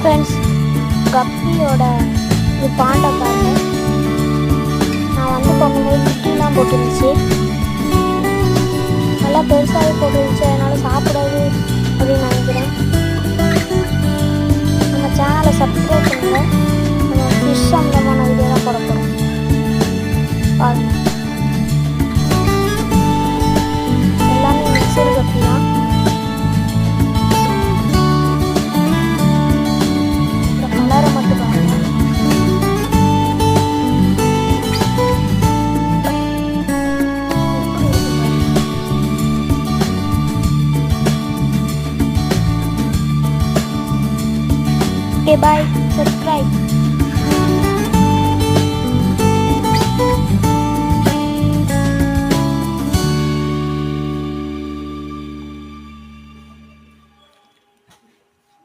Friends, கப்பியோட இது பாண்டை பாருங்க. நான் வந்து போகும்போது குட்டிலாம் போட்டுருந்துச்சு, நல்லா பெருசாகவே போட்டுருந்துச்சு. அதனால் சாப்பிடாது அப்படின்னு நினைக்கிறேன். நம்ம சேனலை சப்ஸ்கிரைப் பண்ணுங்கள். நம்ம ஃபிஷ் சம்மந்தமான வீடியோ தான் போட போகிறோம். பாருங்க, எல்லாமே மிக்சர் கப்பி தான். இந்த கலரை மட்டும் பாருங்க. Okay, bye. Subscribe.